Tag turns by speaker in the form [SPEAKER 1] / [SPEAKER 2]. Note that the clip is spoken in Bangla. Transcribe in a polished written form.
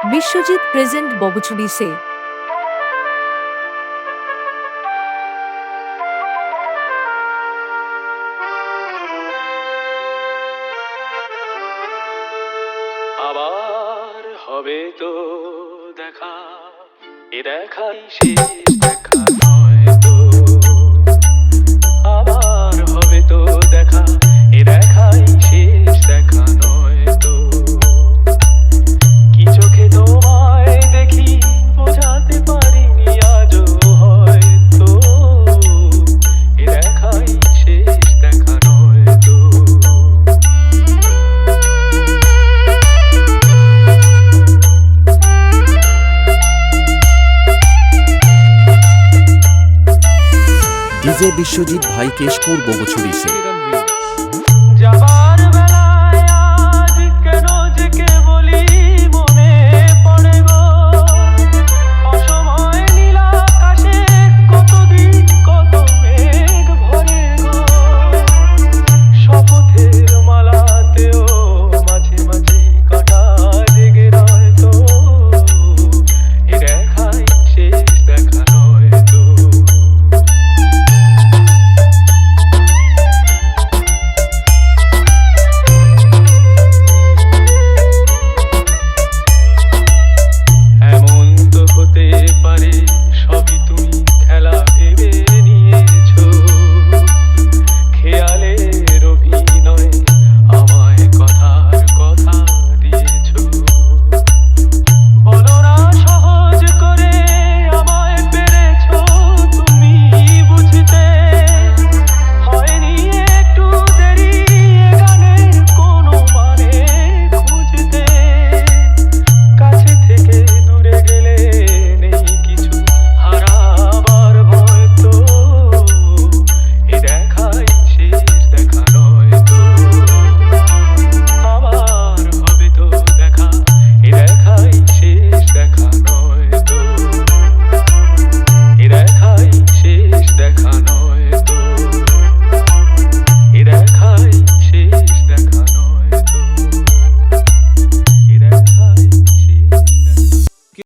[SPEAKER 1] বিশ্বজিৎ প্রেজেন্ট বগছুরি সে।
[SPEAKER 2] আবার হবে তো দেখা, এ দেখাই শেষ দেখা নয় তো। আবার হবে তো দেখা, এ দেখাই শেষ দেখা নয় তো। কি চোখে তোমায় দেখি বোঝাতে পারিনি আজও হয়তো, এ দেখাই শেষ দেখা নয় তো।
[SPEAKER 3] ডিজে বিশ্বজিৎ ভাই কেশপুর বগছুরি সে।